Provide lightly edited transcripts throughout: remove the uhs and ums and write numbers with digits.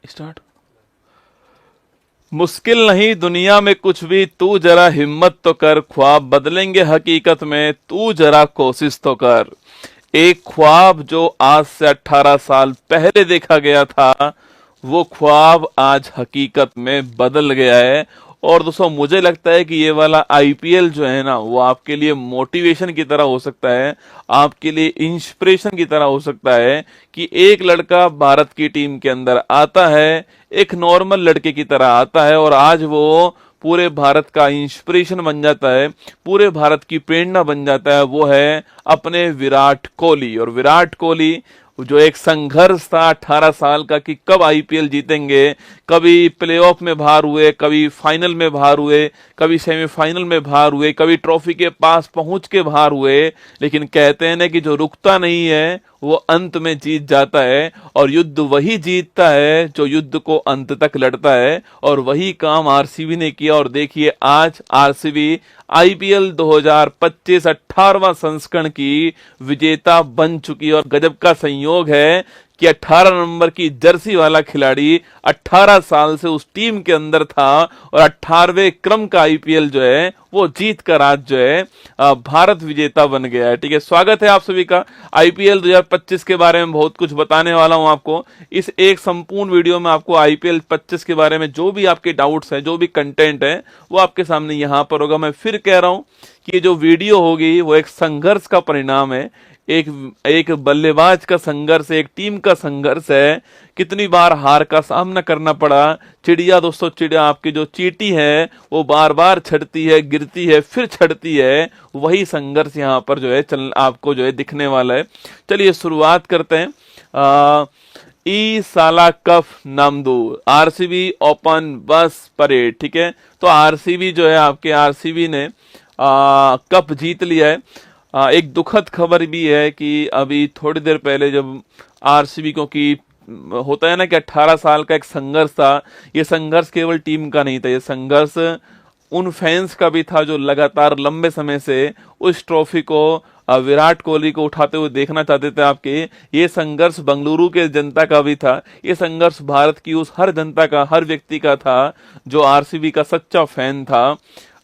Start. मुश्किल नहीं दुनिया में कुछ भी, तू जरा हिम्मत तो कर, ख्वाब बदलेंगे हकीकत में, तू जरा कोशिश तो कर। एक ख्वाब जो आज से 18 साल पहले देखा गया था, वो ख्वाब आज हकीकत में बदल गया है। और दोस्तों मुझे लगता है कि ये वाला आईपीएल जो है ना, वो आपके लिए मोटिवेशन की तरह हो सकता है, आपके लिए इंस्पिरेशन की तरह हो सकता है कि एक लड़का भारत की टीम के अंदर आता है, एक नॉर्मल लड़के की तरह आता है और आज वो पूरे भारत का इंस्पिरेशन बन जाता है, पूरे भारत की प्रेरणा बन जाता है। वो है अपने विराट कोहली। और विराट कोहली जो एक संघर्ष था 18 साल का कि कब आईपीएल जीतेंगे, कभी प्लेऑफ में बाहर हुए, कभी फाइनल में बाहर हुए, कभी सेमीफाइनल में बाहर हुए, कभी ट्रॉफी के पास पहुंच के बाहर हुए, लेकिन कहते हैं ना कि जो रुकता नहीं है वो अंत में जीत जाता है। और युद्ध वही जीतता है जो युद्ध को अंत तक लड़ता है, और वही काम आरसीबी ने किया। और देखिए आज आरसीबी आईपीएल 2025 18वां संस्करण की विजेता बन चुकी है। और गजब का संयोग है कि 18 नंबर की जर्सी वाला खिलाड़ी 18 साल से उस टीम के अंदर था और 18वें क्रम का आईपीएल जो है वो जीत कर आज जो है भारत विजेता बन गया है। ठीक है, स्वागत है आप सभी का। आईपीएल 2025 के बारे में बहुत कुछ बताने वाला हूं आपको इस एक संपूर्ण वीडियो में। आपको आईपीएल 25 के बारे में जो भी आपके डाउट्स हैं, जो भी कंटेंट है, वो आपके सामने यहां पर होगा। मैं फिर कह रहा हूं कि ये जो वीडियो होगी वो एक संघर्ष का परिणाम है, एक बल्लेबाज का संघर्ष, एक टीम का संघर्ष है। कितनी बार हार का सामना करना पड़ा। चिड़िया दोस्तों, चिड़िया आपकी जो चींटी है वो बार बार छड़ती है, गिरती है, फिर छड़ती है। वही संघर्ष यहाँ पर जो है आपको जो है दिखने वाला है। चलिए शुरुआत करते हैं। ई साला कप नामदू आरसीबी ओपन बस परेड। ठीक है, तो आरसीबी जो है, आपके आरसीबी ने कप जीत लिया है। एक दुखद खबर भी है कि अभी थोड़ी देर पहले जब आरसीबी को की होता है ना कि 18 साल का एक संघर्ष था, ये संघर्ष केवल टीम का नहीं था, ये संघर्ष उन फैंस का भी था जो लगातार लंबे समय से उस ट्रॉफी को विराट कोहली को उठाते हुए देखना चाहते थे आपके। ये संघर्ष बंगलुरु के जनता का भी था, ये संघर्ष भारत की उस हर जनता का, हर व्यक्ति का था जो आरसीबी का सच्चा फैन था।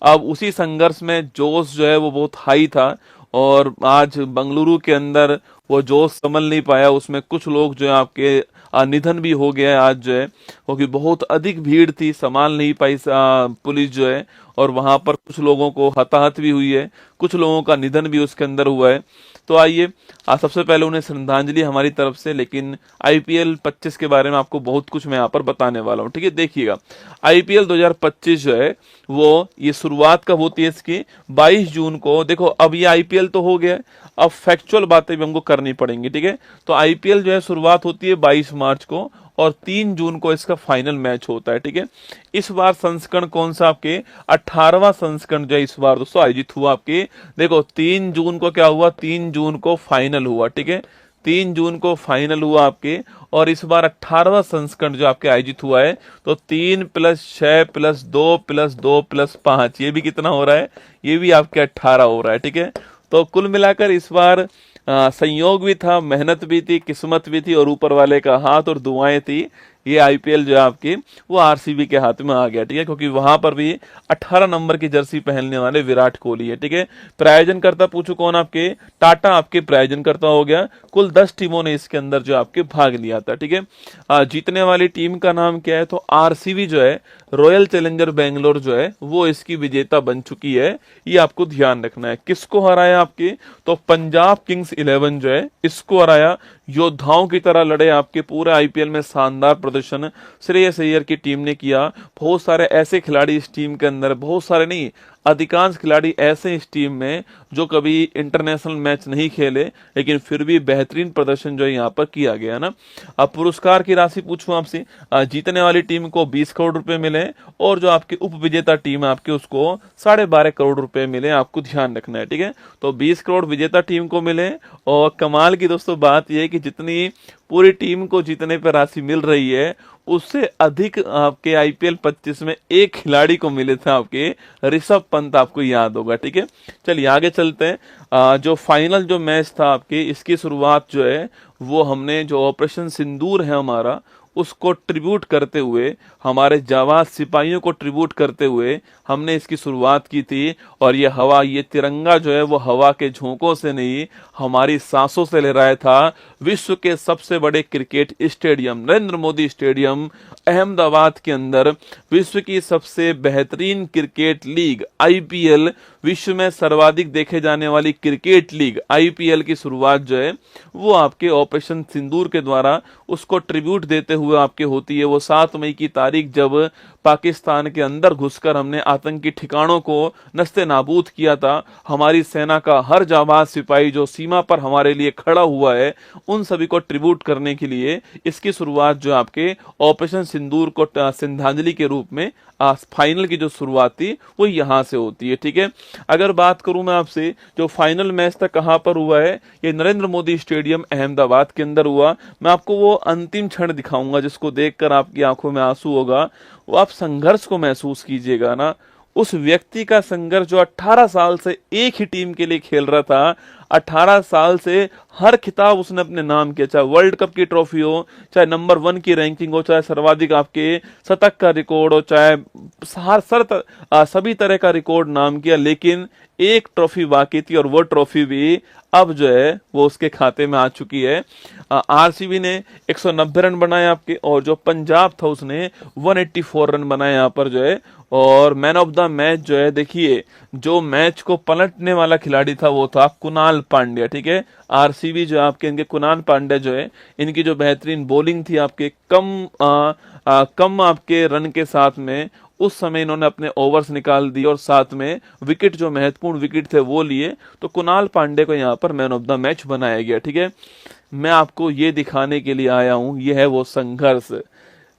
अब उसी संघर्ष में जोश जो है वो बहुत हाई था और आज बंगलुरु के अंदर वो जोश संभल नहीं पाया। उसमें कुछ लोग जो है आपके निधन भी हो गया है आज जो है, क्योंकि बहुत अधिक भीड़ थी, संभाल नहीं पाई पुलिस जो है, और वहां पर कुछ लोगों को हताहत भी हुई है, कुछ लोगों का निधन भी उसके अंदर हुआ है। तो आइए सबसे पहले उन्हें श्रद्धांजलि हमारी तरफ से, लेकिन आईपीएल 25 के बारे में आपको बहुत कुछ मैं यहाँ पर बताने वाला हूँ। ठीक है, देखिएगा आईपीएल 2025 जो है वो ये शुरुआत कब होती है इसकी, 22 जून को। देखो अब ये आईपीएल तो हो गया, अब फैक्चुअल बातें भी हमको करनी पड़ेंगी। ठीक है, तो आईपीएल जो है शुरुआत होती है 22 मार्च को और 3 जून को इसका फाइनल मैच होता है। ठीक है, इस बार संस्करण कौन सा, आपके 18वां संस्करण जो है इस बार दोस्तों आयोजित हुआ आपके। देखो 3 जून को क्या हुआ, 3 जून को फाइनल हुआ। ठीक है, 3 जून को फाइनल हुआ आपके, और इस बार 18वां संस्करण जो आपके आयोजित हुआ है, तो 3 + 6 + 2 + 2 + 5, ये भी कितना हो रहा है, ये भी आपके 18 हो रहा है। ठीक है, तो कुल मिलाकर इस बार संयोग भी था, मेहनत भी थी, किस्मत भी थी, और ऊपर वाले का हाथ और दुआएं थी। ये आईपीएल जो है आपकी वो आरसीबी के हाथ में आ गया। ठीक है, क्योंकि वहां पर भी 18 नंबर की जर्सी पहनने वाले विराट कोहली है। ठीक है, प्रायोजन करता पूछो कौन, आपके टाटा आपके प्रायोजन करता हो गया। कुल 10 टीमों ने इसके अंदर जो आपके भाग लिया था। ठीक है, जीतने वाली टीम का नाम क्या है, तो आरसीबी जो है, रॉयल चैलेंजर बेंगलोर जो है वो इसकी विजेता बन चुकी है। ये आपको ध्यान रखना है। किसको हराया आपके, तो पंजाब किंग्स 11 जो है इसको हराया। योद्धाओं की तरह लड़े आपके पूरे आईपीएल में, शानदार प्रदर्शन श्रेयस अय्यर की टीम ने किया। बहुत सारे ऐसे खिलाड़ी इस टीम के अंदर, बहुत सारे नहीं, अधिकांश खिलाड़ी ऐसे इस टीम में जो कभी इंटरनेशनल मैच नहीं खेले, लेकिन फिर भी बेहतरीन प्रदर्शन जो है यहाँ पर किया गया ना। अब पुरस्कार की राशि पूछूं आपसे, जीतने वाली टीम को 20 करोड़ रुपए मिले, और जो आपकी उप विजेता टीम है आपके उसको 12.5 करोड़ रुपए मिले। आपको ध्यान रखना है। ठीक है, तो 20 करोड़ विजेता टीम को मिले, और कमाल की दोस्तों बात यह है कि जितनी पूरी टीम को जीतने पर राशि मिल रही है, उससे अधिक आपके आईपीएल 25 में एक खिलाड़ी को मिले थे आपके, ऋषभ पंत, आपको याद होगा। ठीक है, चलिए आगे चलते हैं। जो फाइनल जो मैच था आपके, इसकी शुरुआत जो है वो हमने जो ऑपरेशन सिंदूर है हमारा, उसको ट्रिब्यूट करते हुए, हमारे जाबाज सिपाहियों को ट्रिब्यूट करते हुए हमने इसकी शुरुआत की थी। और ये हवा, ये तिरंगा जो है वो हवा के झोंकों से नहीं, हमारी सांसों से लहराया था। विश्व के सबसे बड़े cricket stadium Narendra Modi stadium Ahmedabad के अंदर विश्व की सबसे बेहतरीन क्रिकेट लीग आईपीएल, विश्व में सर्वाधिक देखे जाने वाली क्रिकेट लीग आईपीएल की शुरुआत जो है वो आपके ऑपरेशन सिंदूर के द्वारा उसको ट्रिब्यूट देते हुए आपके होती है। वो 7 मई की तारीख जब पाकिस्तान के अंदर घुसकर हमने आतंकी ठिकानों को नस्ते नाबूद किया था, हमारी सेना का हर जाबाज सिपाही जो सीमा पर हमारे लिए खड़ा हुआ है, उन सभी को ट्रिब्यूट करने के लिए इसकी शुरुआत जो आपके ऑपरेशन सिंदूर को श्रद्धांजलि के रूप में फाइनल की जो शुरुआत थी वो यहां से होती है। ठीक है, अगर बात करूं मैं आपसे जो फाइनल मैच था कहां पर हुआ है, ये नरेंद्र मोदी स्टेडियम अहमदाबाद के अंदर हुआ। मैं आपको वो अंतिम क्षण दिखाऊंगा जिसको देखकर आपकी आंखों में आंसू होगा। वो आप संघर्ष को महसूस कीजिएगा ना, उस व्यक्ति का संघर्ष जो 18 साल से एक ही टीम के लिए खेल रहा था, 18 साल से हर खिताब उसने अपने नाम किया, चाहे वर्ल्ड कप की ट्रॉफी हो, चाहे नंबर 1 की रैंकिंग हो, चाहे सर्वाधिक आपके शतक का रिकॉर्ड हो, चाहे सभी तरह का रिकॉर्ड नाम किया, लेकिन एक ट्रॉफी बाकी थी और वो ट्रॉफी भी अब जो है वो उसके खाते में आ चुकी है। आरसीबी ने 190 रन बनाए आपके, और जो पंजाब था उसने 184 रन बनाए यहाँ पर जो है। और मैन ऑफ द मैच जो है, देखिए जो मैच को पलटने वाला खिलाड़ी था वो था कुणाल पांड्या। ठीक है, आरसीबी जो आपके इनके कुणाल पांड्या जो है, इनकी जो बेहतरीन बॉलिंग थी आपके कम आपके रन के साथ में, उस समय इन्होंने अपने ओवर्स निकाल दिए और साथ में विकेट जो महत्वपूर्ण विकेट थे वो लिए, तो कुणाल पांडे को यहाँ पर मैन ऑफ द मैच बनाया गया। ठीक है, मैं आपको ये दिखाने के लिए आया हूं, ये है वो संघर्ष,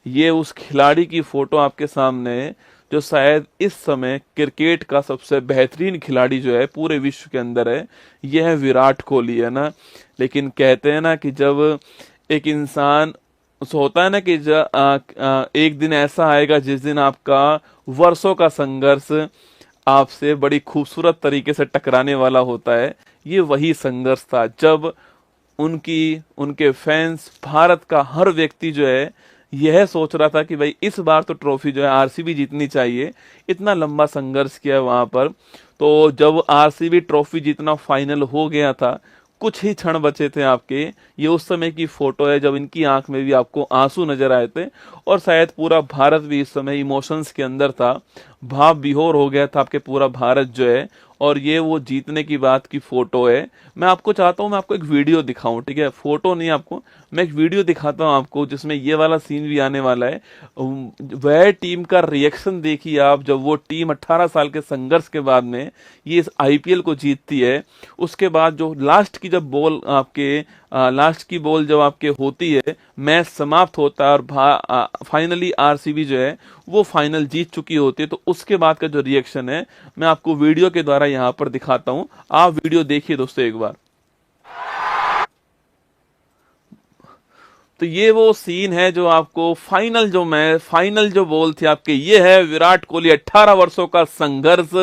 ये उस खिलाड़ी की फोटो आपके सामने है जो शायद इस समय क्रिकेट का सबसे बेहतरीन खिलाड़ी जो है पूरे विश्व के अंदर है, यह है विराट कोहली, है ना। लेकिन कहते हैं ना कि जब एक इंसान होता है ना कि एक दिन ऐसा आएगा जिस दिन आपका वर्षों का संघर्ष आपसे बड़ी खूबसूरत तरीके से टकराने वाला होता है। ये वही संघर्ष था जब उनके फैंस, भारत का हर व्यक्ति जो है यह सोच रहा था कि भाई इस बार तो ट्रॉफी जो है आरसीबी जीतनी चाहिए। इतना लंबा संघर्ष किया वहां पर, तो जब आरसीबी ट्रॉफी जीतना फाइनल हो गया था, कुछ ही क्षण बचे थे आपके, ये उस समय की फोटो है जब इनकी आंख में भी आपको आंसू नजर आए थे, और शायद पूरा भारत भी इस समय इमोशंस के अंदर था, भाव विभोर हो गया था आपके पूरा भारत जो है। और ये वो जीतने की बात की फोटो है। मैं आपको चाहता हूं मैं आपको एक वीडियो दिखाऊं, ठीक है, फोटो नहीं, आपको मैं एक वीडियो दिखाता हूं आपको जिसमें ये वाला सीन भी आने वाला है। वह टीम का रिएक्शन देखिए आप, जब वो टीम 18 साल के संघर्ष के बाद में ये इस आईपीएल को जीतती है। उसके बाद जो लास्ट की जब बॉल आपके लास्ट की बॉल जब आपके होती है, मैच समाप्त होता है और फाइनली आरसीबी जो है वो फाइनल जीत चुकी होती है, तो उसके बाद का जो रिएक्शन है मैं आपको वीडियो के द्वारा यहां पर दिखाता हूं। आप वीडियो देखिए दोस्तों एक बार। तो ये वो सीन है जो आपको फाइनल जो बॉल थी आपके, ये है विराट कोहली 18 वर्षों का संघर्ष,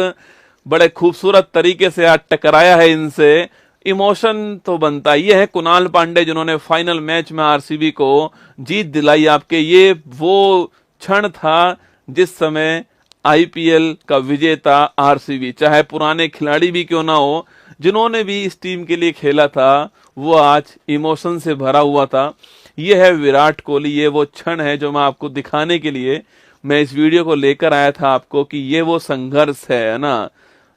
बड़े खूबसूरत तरीके से आज टकराया है इनसे। इमोशन तो बनता है। ये है कुणाल पांडे जिन्होंने फाइनल मैच में आरसीबी को जीत दिलाई आपके। ये वो क्षण था जिस समय आईपीएल का विजेता आरसीबी, चाहे पुराने खिलाड़ी भी क्यों ना हो, जिन्होंने भी इस टीम के लिए खेला था, वो आज इमोशन से भरा हुआ था। ये है विराट कोहली, ये वो क्षण है जो मैं आपको दिखाने के लिए मैं इस वीडियो को लेकर आया था आपको, कि ये वो संघर्ष है ना,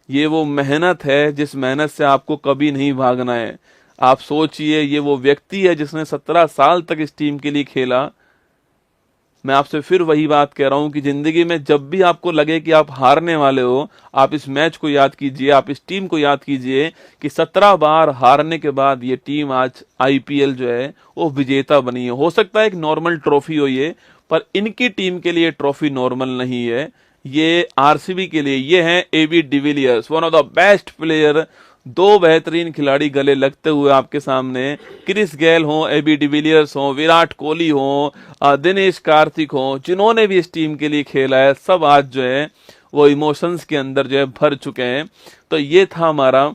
ये वो मेहनत है जिस मेहनत से आपको कभी नहीं भागना है। आप सोचिए, ये वो व्यक्ति है जिसने 17 साल तक इस टीम के लिए खेला। मैं आपसे फिर वही बात कह रहा हूं कि जिंदगी में जब भी आपको लगे कि आप हारने वाले हो, आप इस मैच को याद कीजिए, आप इस टीम को याद कीजिए कि 17 बार हारने के बाद ये टीम आज आईपीएल जो है वो विजेता बनी है। हो सकता है एक नॉर्मल ट्रॉफी हो ये, पर इनकी टीम के लिए ट्रॉफी नॉर्मल नहीं है, ये आरसीबी के लिए। ये हैं AB de Villiers, one of the best player, दो बेहतरीन खिलाड़ी गले लगते हुए आपके सामने। क्रिस गेल हो, एबी डिविलियर्स हो, विराट कोहली हो, दिनेश कार्तिक हो, जिन्होंने भी इस टीम के लिए खेला है, सब आज जो है वो इमोशंस के अंदर जो है भर चुके हैं। तो ये था हमारा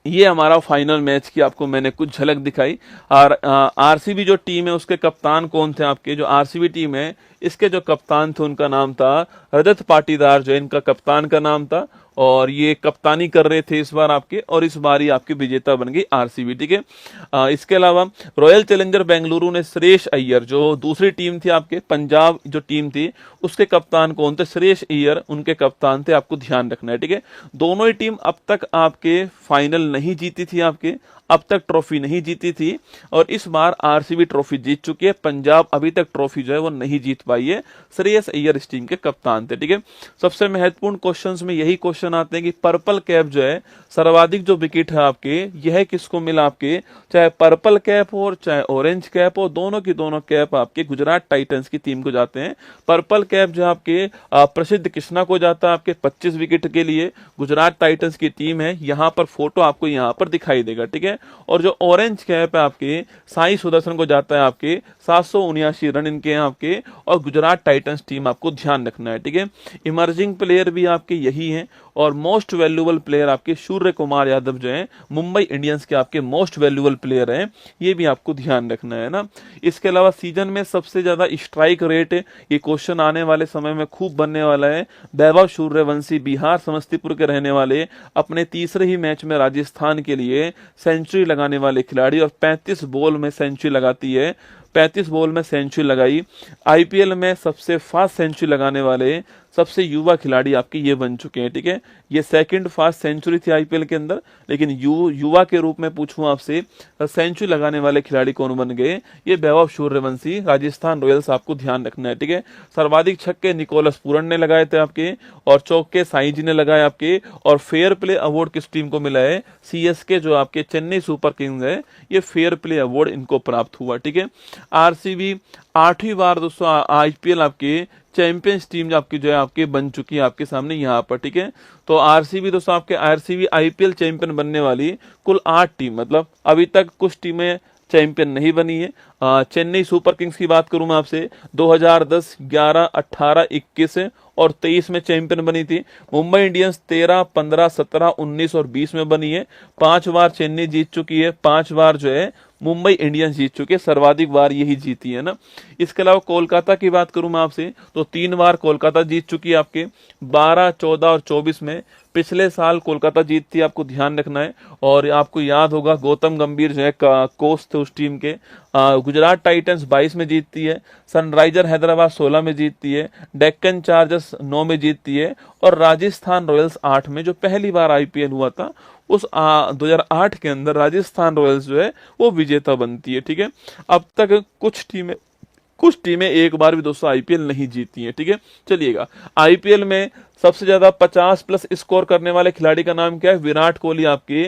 ये हमारा फाइनल मैच की आपको मैंने कुछ झलक दिखाई। और आरसीबी जो टीम है उसके कप्तान कौन थे आपके, जो आरसीबी टीम है इसके जो कप्तान थे उनका नाम था रजत पाटीदार, जो इनका कप्तान का नाम था। और ये कप्तानी कर रहे थे इस बार आपके, और इस बार ही आपकी विजेता बन गई आरसीबी, ठीक है। इसके अलावा रॉयल चैलेंजर बेंगलुरु ने श्रेयस अय्यर, जो दूसरी टीम थी आपके पंजाब जो टीम थी उसके कप्तान कौन थे, श्रेयस अय्यर उनके कप्तान थे, आपको ध्यान रखना है, ठीक है। दोनों ही टीम अब तक आपके फाइनल नहीं जीती थी आपके, अब तक ट्रॉफी नहीं जीती थी, और इस बार आरसीबी ट्रॉफी जीत चुकी है। पंजाब अभी तक ट्रॉफी जो है वो नहीं जीत पाई है। श्रेयस अय्यर इस टीम के कप्तान थे, ठीक है। सबसे महत्वपूर्ण क्वेश्चंस में यही क्वेश्चन आते हैं कि पर्पल कैप जो है सर्वाधिक जो विकेट है आपके, यह किसको मिला आपके, चाहे पर्पल कैप हो चाहे ऑरेंज कैप हो, दोनों की दोनों कैप आपके गुजरात टाइटंस की टीम को जाते हैं। पर्पल कैप जो आपके प्रसिद्ध कृष्णा को जाता है आपके 25 विकेट के लिए, गुजरात टाइटंस की टीम है, यहाँ पर फोटो आपको यहाँ पर दिखाई देगा, ठीक है। और जो ऑरेंज कैप है आपके साई सुदर्शन को जाता है आपके 779 रन इनके हैं आपके, और गुजरात टाइटंस टीम आपको ध्यान रखना है, ठीक है। इमर्जिंग प्लेयर भी आपके यही हैं, और मोस्ट वैल्यूएबल प्लेयर आपके सूर्य कुमार यादव जो हैं मुंबई इंडियंस के आपके मोस्ट वैल्यूएबल प्लेयर हैं, ये भी आपको ध्यान रखना है ना। इसके अलावा सीजन में सबसे ज्यादा स्ट्राइक रेट, ये क्वेश्चन आने वाले समय में खूब बनने वाला है। वैभव सूर्यवंशी बिहार समस्तीपुर के रहने वाले, अपने तीसरे ही मैच में राजस्थान के लिए सेंचुरी लगाने वाले खिलाड़ी, और 35 बॉल में सेंचुरी लगाती है, 35 बॉल में सेंचुरी लगाई। आईपीएल में सबसे फास्ट सेंचुरी लगाने वाले सबसे युवा खिलाड़ी आपके ये बन चुके हैं, ठीक है। ये सेकंड फास्ट सेंचुरी थी आईपीएल के अंदर, लेकिन युवा के रूप में पूछूं आपसे सेंचुरी लगाने वाले खिलाड़ी कौन बन गए, ये वैभव सूर्यवंशी, राजस्थान रॉयल्स, आपको ध्यान रखना है, ठीक है। सर्वाधिक छक्के निकोलस पूरन ने लगाए थे आपके, और चौके साई जी ने लगाए आपके। और फेयर प्ले अवार्ड किस टीम को मिला है, सीएसके जो आपके चेन्नई सुपर किंग्स है, ये फेयर प्ले अवार्ड इनको प्राप्त हुआ, ठीक है। आरसीबी 8वीं बार दोस्तों आईपीएल आपके चैंपियंस टीम आपकी जो है आपके बन चुकी है आपके सामने यहाँ पर, ठीक है। तो आरसीबी दोस्तों आपके आरसीबी आईपीएल चैंपियन बनने वाली कुल 8 टीम, मतलब अभी तक कुछ टीमें चैंपियन नहीं बनी है। चेन्नई सुपर किंग्स की बात करूं मैं आपसे, 2010, 11, 18, 21 और 23 में चैंपियन बनी थी। मुंबई इंडियंस 13, 15, 17, 19 और 20 में बनी है। 5 बार चेन्नई जीत चुकी है, 5 बार जो है मुंबई इंडियंस जीत चुके, सर्वाधिक बार यही जीती है ना। इसके अलावा कोलकाता की बात करूं मैं आपसे, तो 3 बार कोलकाता जीत चुकी है आपके, 12, 14 और 24 में। पिछले साल कोलकाता जीत थी, आपको ध्यान रखना है। और आपको याद होगा गौतम गंभीर जो है कोच थे उस टीम के। गुजरात टाइटंस 22 में जीतती है, सनराइजर हैदराबाद 16 में जीतती है, डेक्कन चार्जर्स 9 में जीतती है, और राजस्थान रॉयल्स 8 में, जो पहली बार आईपीएल हुआ था उस 2008 के अंदर राजस्थान रॉयल्स जो है वो विजेता बनती है, ठीक है। अब तक कुछ टीमें एक बार भी दोस्तों आईपीएल नहीं जीती हैं, ठीक है। चलिएगा, आईपीएल में सबसे ज्यादा 50 प्लस स्कोर करने वाले खिलाड़ी का नाम क्या है, विराट कोहली। आपके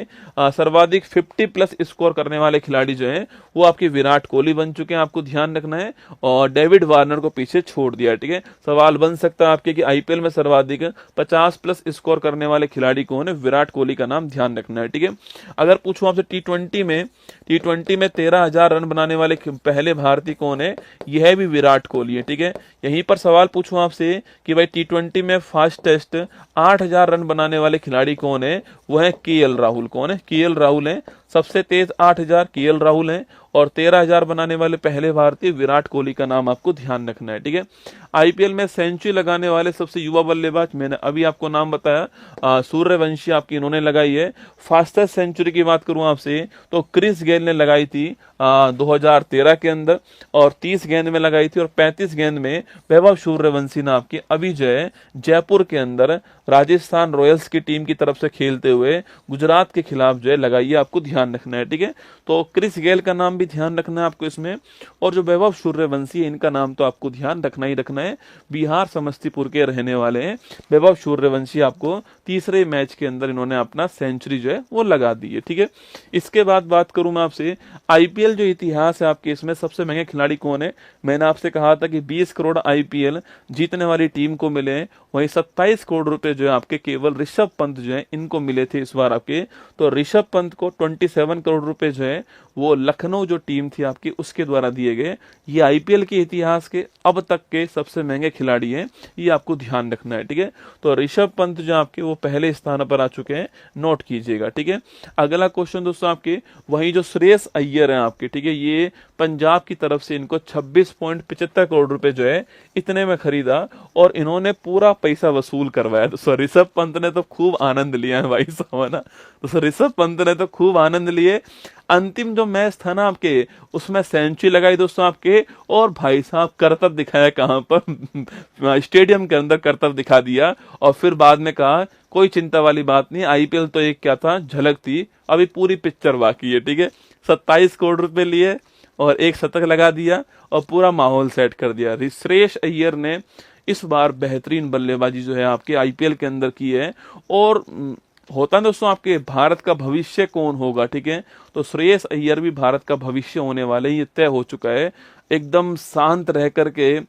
सर्वाधिक 50 प्लस स्कोर करने वाले खिलाड़ी जो हैं वो आपके विराट कोहली बन चुके हैं, आपको ध्यान रखना है। और डेविड वार्नर को पीछे छोड़ दिया, ठीक है। सवाल बन सकता है आपके कि आईपीएल में सर्वाधिक 50 प्लस स्कोर करने वाले खिलाड़ी कौन है, विराट कोहली का नाम ध्यान रखना है, ठीक है। अगर पूछूं आपसे टी20 में 13,000 रन बनाने वाले पहले भारतीय कौन है, यह भी विराट कोहली है, ठीक है। यहीं पर सवाल पूछूं आपसे कि भाई टी20 में फास्टेस्ट 8,000 रन बनाने वाले खिलाड़ी कौन है, वो है केएल राहुल। कौन है, केएल राहुल है। सबसे तेज 8,000 केएल राहुल है, और 13,000 बनाने वाले पहले भारतीय विराट कोहली का नाम आपको ध्यान रखना है, ठीक है। आईपीएल में सेंचुरी लगाने वाले सबसे युवा बल्लेबाज, मैंने अभी आपको नाम बताया, सूर्यवंशी आपकी इन्होंने लगाई है। फास्टेस्ट सेंचुरी की बात करूं आपसे तो क्रिस गेल ने लगाई थी 2013 के अंदर, और 30 गेंद में लगाई थी, और 35 गेंद में वैभव सूर्यवंशी ने आपकी अभी जो है जयपुर के अंदर राजस्थान रॉयल्स की टीम की तरफ से खेलते हुए गुजरात के खिलाफ जो है लगाई है, आपको ध्यान रखना है, ठीक है। तो क्रिस गेल का नाम भी ध्यान रखना है आपको इसमें, और जो वैभव सूर्यवंशी है इनका नाम तो आपको ध्यान रखना ही रखना है। बिहार समस्तीपुर के रहने वाले हैं वैभव सूर्यवंशी, आपको तीसरे मैच के अंदर इन्होंने अपना सेंचुरी जो है वो लगा दी है, ठीक है। इसके बाद बात करूं मैं आपसे, आईपीएल जो इतिहास है आपके, इसमें सबसे महंगे खिलाड़ी कौन है। मैंने आपसे कहा था कि 20 करोड़ आईपीएल जीतने वाली टीम को मिले, वहीं 27 करोड़ रुपए जो है आपके केवल ऋषभ पंत जो है इनको मिले थे इस बार आपके। तो ऋषभ पंत को करोड़ रुपए जो है वो लखनऊ जो टीम थी आपकी उसके द्वारा दिए गए। ये आईपीएल के इतिहास के अब तक के सबसे महंगे खिलाड़ी हैं, ये आपको ध्यान रखना है, ठीक है। तो ऋषभ पंत जो आपके वो पहले स्थान पर आ चुके हैं, नोट कीजिएगा, ठीक है। अगला क्वेश्चन दोस्तों आपके वही जो श्रेयस अय्यर हैं आपके, ठीक है, ये पंजाब की तरफ से इनको 26.75 करोड़ रुपए जो है इतने में खरीदा और इन्होंने पूरा पैसा वसूल करवाया। दोस्तों ऋषभ पंत ने तो खूब आनंद लिया है भाई साहब, है ना। दोस्तों ऋषभ पंत ने तो खूब आनंद लिए। अंतिम जो मैच था ना आपके उसमें सेंचुरी लगाई दोस्तों आपके, और भाई साहब करतब दिखाया कहां पर स्टेडियम के अंदर करतब दिखा दिया। और फिर बाद में कहा कोई चिंता वाली बात नहीं, आईपीएल तो एक क्या था झलक थी, अभी पूरी पिक्चर बाकी है, ठीक है। 27 करोड़ रुपए लिए और एक शतक लगा दिया और पूरा माहौल सेट कर दिया। श्रेयस अय्यर ने इस बार बेहतरीन बल्लेबाजी जो है आपके आईपीएल के अंदर की है। और होता है दोस्तों आपके भारत का भविष्य कौन होगा, ठीक है, तो श्रेयस अय्यर भी भारत का भविष्य होने वाले, ये तय हो चुका है। एकदम शांत रह करके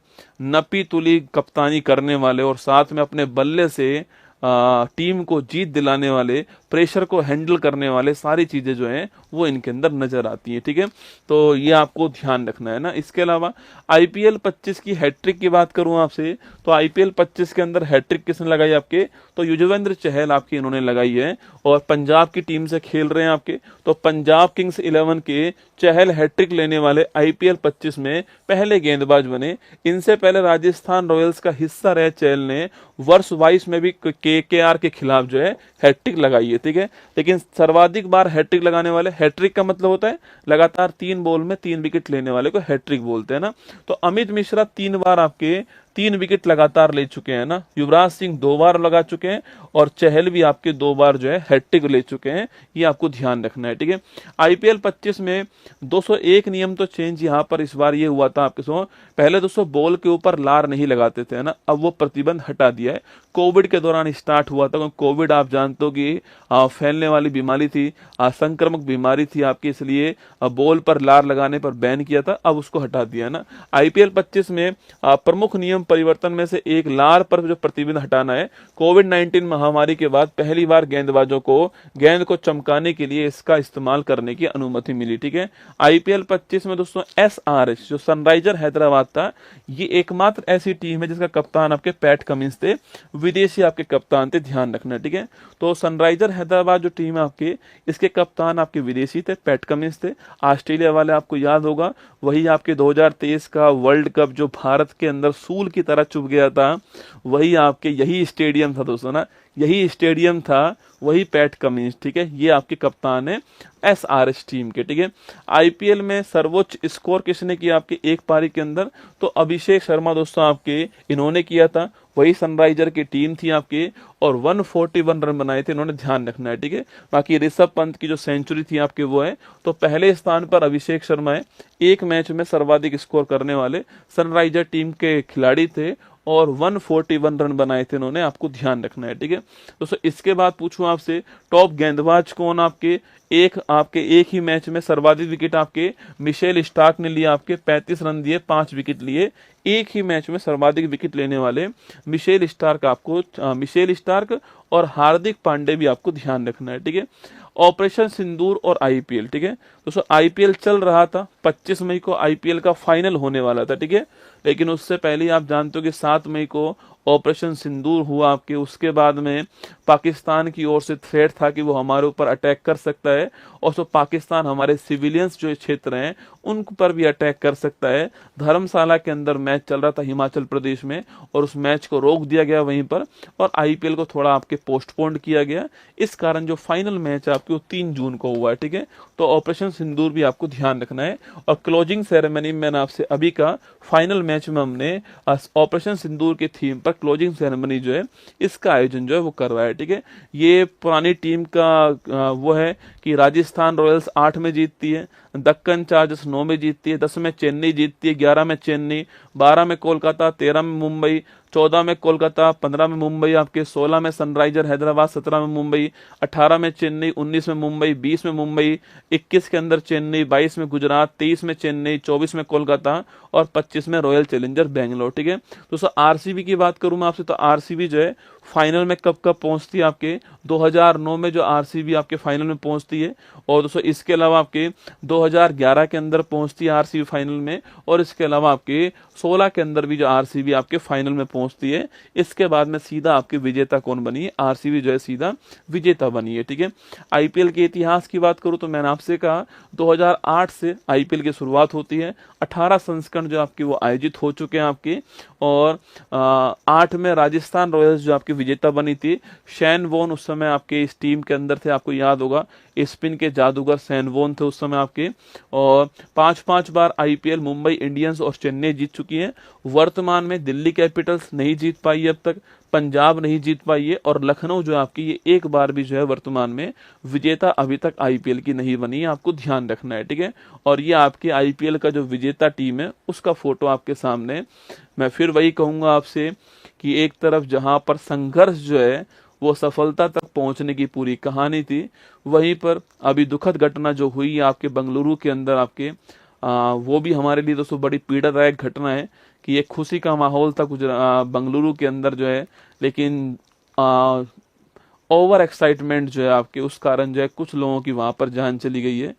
नपी तुली कप्तानी करने वाले और साथ में अपने बल्ले से टीम को जीत दिलाने वाले, प्रेशर को हैंडल करने वाले, सारी चीजें जो हैं वो इनके अंदर नजर आती हैं, ठीक है। तो ये आपको ध्यान रखना है ना। इसके अलावा आईपीएल 25 की हैट्रिक की बात करूं आपसे, तो आईपीएल 25 के अंदर हैट्रिक किसने लगाई आपके, तो युजवेंद्र चहल आपकी इन्होंने लगाई है और पंजाब की टीम से खेल रहे हैं आपके। तो पंजाब किंग्स 11 के चहल हैट्रिक लेने वाले आईपीएल 25 में पहले गेंदबाज बने। इनसे पहले राजस्थान रॉयल्स का हिस्सा रहे चहल ने वर्ष 22 में भी केकेआर के खिलाफ जो है हैट्रिक लगाई है, ठीक है। लेकिन सर्वाधिक बार हैट्रिक लगाने वाले, हैट्रिक का मतलब होता है लगातार 3 बॉल में 3 विकेट लेने वाले को हैट्रिक बोलते हैं ना। तो अमित मिश्रा 3 बार आपके 3 विकेट लगातार ले चुके हैं ना, युवराज सिंह 2 बार लगा चुके हैं और चहल भी आपके 2 बार जो है हैट्रिक ले चुके हैं, ये आपको ध्यान रखना है, ठीक है। आईपीएल 25 में 201 नियम तो चेंज यहाँ पर इस बार ये हुआ था आपके सो, पहले दोस्तों बॉल के ऊपर लार नहीं लगाते थे, है ना, अब वो प्रतिबंध हटा दिया है। कोविड के दौरान स्टार्ट हुआ था, कोविड आप जानते हो कि फैलने वाली बीमारी थी, संक्रामक बीमारी थी आपकी, इसलिए बॉल पर लार लगाने पर बैन किया था, अब उसको हटा दिया ना। आईपीएल 25 में प्रमुख नियम परिवर्तन में से एक लार पर जो प्रतिबंध हटाना है। कोविड-19 महामारी के बाद पहली बार गेंदबाजों को गेंद को चमकाने के लिए इसका इस्तेमाल करने की अनुमति मिली, ठीक है। आईपीएल 25 में दोस्तों एसआरएच जो सनराइजर हैदराबाद था, ये एकमात्र ऐसी टीम है जिसका कप्तान आपके पैट कमिंस थे, विदेशी आपके कप्तान थे, ध्यान रखना, ठीक है। तो सनराइजर हैदराबाद जो टीम है आपके, इसके कप्तान आपके विदेशी थे, पैट कमिंस थे। ऑस्ट्रेलिया वाले आपको याद होगा, वही आपके 2023 का वर्ल्ड कप जो भारत के अंदर सूल की तरह चुभ गया था, वही आपके यही स्टेडियम था दोस्तों ना, यही स्टेडियम था, वही पैट कमिंस, ठीक है। ये आपके कप्तान है एसआरएच टीम के, ठीक है। आईपीएल में सर्वोच्च स्कोर किसने किया आपके एक पारी के अंदर, तो अभिषेक शर्मा दोस्तों आपके इन्होंने किया था, वही सनराइजर की टीम थी आपके और 141 रन बनाए थे इन्होंने, ध्यान रखना है, ठीक है। बाकी ऋषभ पंत की जो सेंचुरी थी आपके वो है, तो पहले स्थान पर अभिषेक शर्मा है, एक मैच में सर्वाधिक स्कोर करने वाले सनराइजर टीम के खिलाड़ी थे और 141 रन बनाए थे इन्होंने, आपको ध्यान रखना है, ठीक है दोस्तों। इसके बाद पूछूं आपसे टॉप गेंदबाज कौन आपके, एक ही मैच में सर्वाधिक विकेट आपके मिशेल स्टार्क ने लिया, आपके 35 रन दिए, 5 विकेट लिए। एक ही मैच में सर्वाधिक विकेट लेने वाले मिशेल स्टार्क, आपको मिशेल स्टार्क और हार्दिक पांडे भी आपको ध्यान रखना है, ठीक है। ऑपरेशन सिंदूर और आईपीएल, ठीक है दोस्तों, आईपीएल चल रहा था, 25 मई को आईपीएल का फाइनल होने वाला था, ठीक है। लेकिन उससे पहले आप जानते हो कि 7 मई को ऑपरेशन सिंदूर हुआ आपके, उसके बाद में पाकिस्तान की ओर से थ्रेट था कि वो हमारे ऊपर अटैक कर सकता है और तो पाकिस्तान हमारे सिविलियंस जो क्षेत्र हैं उन पर भी अटैक कर सकता है। धर्मशाला के अंदर मैच चल रहा था हिमाचल प्रदेश में और उस मैच को रोक दिया गया वहीं पर और आईपीएल को थोड़ा आपके पोस्टपोन्ड किया गया। इस कारण जो फाइनल मैच है आपके वो 3 जून को हुआ है, ठीक है। तो ऑपरेशन सिंदूर भी आपको ध्यान रखना है। और क्लोजिंग सेरेमनी में मैंने आपसे अभी का फाइनल मैच में हमने ऑपरेशन सिंदूर के थीम पर क्लोजिंग सेरेमनी जो है इसका आयोजन जो है वो करवाया है, ठीक है। ये पुरानी टीम का वो है कि राजस्थान रॉयल्स 8 में जीतती है, दक्कन चार्जर्स 9 में जीतती है, 10 में चेन्नई जीतती है, 11 में चेन्नई, 12 में कोलकाता, 13 में मुंबई, 14 में कोलकाता, 15 में मुंबई आपके, 16 में सनराइजर हैदराबाद, 17 में मुंबई, 18 में चेन्नई, 19 में मुंबई, 20 में मुंबई, 21 के अंदर चेन्नई, 22 में गुजरात, 23 में चेन्नई, 24 में कोलकाता और 25 में रॉयल चैलेंजर बेंगलोर, ठीक है। दोस्तों आरसीबी की बात करूं मैं आपसे, तो आरसीबी जो है फाइनल में कब कब पहुंचती है आपके 2009 में जो आरसीबी आपके फाइनल में पहुंचती है, और दोस्तों इसके अलावा आपके 2011 के अंदर पहुंचती है आरसीबी फाइनल में, और इसके अलावा आपके 16 के अंदर भी जो आरसीबी आपके फाइनल में पहुंचती है। इसके बाद में सीधा आपके विजेता कौन बनी है, आरसीबी जो है सीधा विजेता बनी है। ठीक है, आईपीएल के इतिहास की बात करूं तो मैंने आपसे कहा 2008 से आईपीएल की शुरुआत होती है। 18 संस्करण जो आपके वो आयोजित हो चुके हैं आपके, और 8 में राजस्थान रॉयल्स जो आपकी विजेता बनी थी। शैन वॉन उस समय आपके इस टीम के अंदर थे, आपको याद होगा स्पिन के जादूगर शैन वॉन थे उस समय आपके। और 5 बार आईपीएल मुंबई इंडियंस और चेन्नई जीत चुकी है। वर्तमान में दिल्ली कैपिटल्स नहीं जीत पाई है अब तक, पंजाब नहीं जीत पाई है, और लखनऊ जो आपकी ये एक बार भी जो है वर्तमान में विजेता अभी तक आईपीएल की नहीं बनी है, आपको ध्यान रखना है। ठीक है, और ये आपके आईपीएल का जो विजेता टीम है उसका फोटो आपके सामने। मैं फिर वही कहूंगा आपसे कि एक तरफ जहां पर संघर्ष जो है वो सफलता तक पहुंचने की पूरी कहानी थी, वहीं पर अभी दुखद घटना जो हुई आपके बेंगलुरु के अंदर आपके वो भी हमारे लिए दोस्तों बड़ी पीड़ादायक घटना है कि एक खुशी का माहौल था कुछ बेंगलुरु के अंदर जो है, लेकिन ओवर एक्साइटमेंट जो है आपके उस कारण जो है कुछ लोगों की वहां पर जान चली गई है।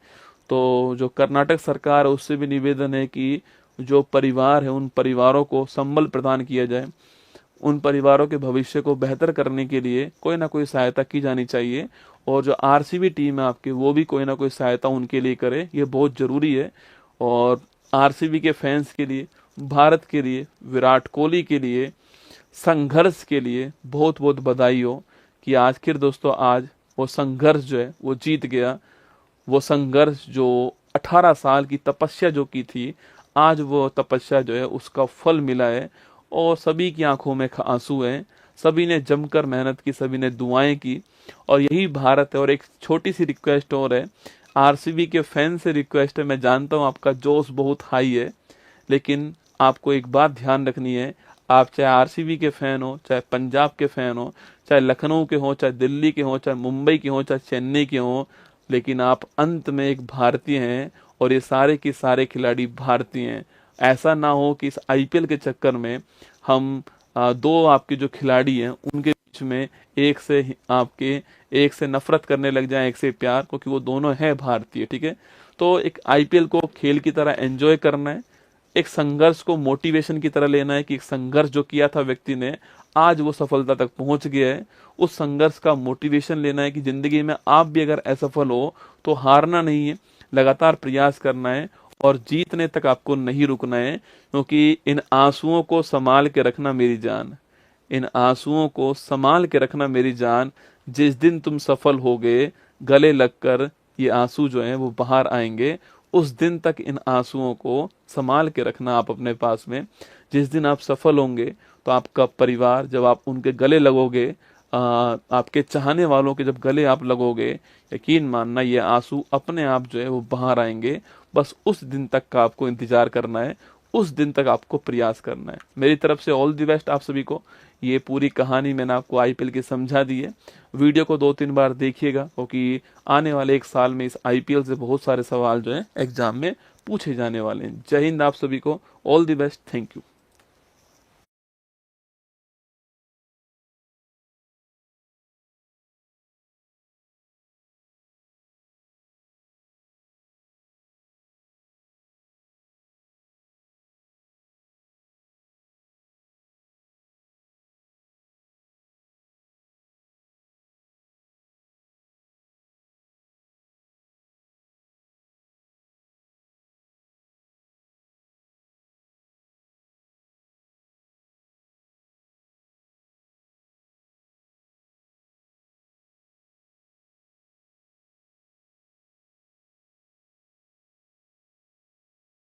तो जो कर्नाटक सरकार है उससे भी निवेदन है कि जो परिवार है उन परिवारों को संबल प्रदान किया जाए, उन परिवारों के भविष्य को बेहतर करने के लिए कोई ना कोई सहायता की जानी चाहिए, और जो आरसीबी टीम है आपके वो भी कोई ना कोई सहायता उनके लिए करे, ये बहुत जरूरी है। और आरसीबी के फैंस के लिए, भारत के लिए, विराट कोहली के लिए, संघर्ष के लिए बहुत बहुत बधाई हो कि आखिर दोस्तों आज वो संघर्ष जो है वो जीत गया। वो संघर्ष जो 18 साल की तपस्या जो की थी, आज वो तपस्या जो है उसका फल मिला है, और सभी की आंखों में आंसू हैं। सभी ने जमकर मेहनत की, सभी ने दुआएं की, और यही भारत है। और एक छोटी सी रिक्वेस्ट और है, आरसीबी के फैन से रिक्वेस्ट है, मैं जानता हूं आपका जोश बहुत हाई है, लेकिन आपको एक बात ध्यान रखनी है, आप चाहे आरसीबी के फैन हो, चाहे पंजाब के फैन हो, चाहे लखनऊ के हो, चाहे दिल्ली के हो, चाहे मुंबई के हो, चाहे चेन्नई के हो, लेकिन आप अंत में एक भारतीय हैं, और ये सारे के सारे खिलाड़ी भारतीय हैं। ऐसा ना हो कि इस आईपीएल के चक्कर में हम दो आपके जो खिलाड़ी हैं उनके बीच में एक से नफरत करने लग जाए, एक से प्यार, क्योंकि वो दोनों हैं भारतीय। ठीक है, तो एक आईपीएल को खेल की तरह एंजॉय करना है, एक संघर्ष को मोटिवेशन की तरह लेना है कि एक संघर्ष जो किया था व्यक्ति ने, आज वो सफलता तक पहुंच गया है। उस संघर्ष का मोटिवेशन लेना है कि जिंदगी में आप भी अगर असफल हो तो हारना नहीं है, लगातार प्रयास करना है, और जीतने तक आपको नहीं रुकना है। क्योंकि इन आंसुओं को संभाल के रखना मेरी जान, इन आंसुओं को संभाल के रखना मेरी जान, जिस दिन तुम सफल होगे गले लगकर ये आंसू जो हैं वो बाहर आएंगे, उस दिन तक इन आंसुओं को संभाल के रखना आप अपने पास में। जिस दिन आप सफल होंगे तो आपका परिवार, जब आप उनके गले लगोगे, आपके चाहने वालों के जब गले आप लगोगे, यकीन मानना ये आंसू अपने आप जो है वो बाहर आएंगे। बस उस दिन तक का आपको इंतजार करना है, उस दिन तक आपको प्रयास करना है। मेरी तरफ से ऑल द बेस्ट आप सभी को। ये पूरी कहानी मैंने आपको आईपीएल की समझा दी है। वीडियो को 2-3 बार देखिएगा, क्योंकि आने वाले एक साल में इस आईपीएल से बहुत सारे सवाल जो है एग्जाम में पूछे जाने वाले हैं। जय हिंद आप सभी को, all the best, thank you.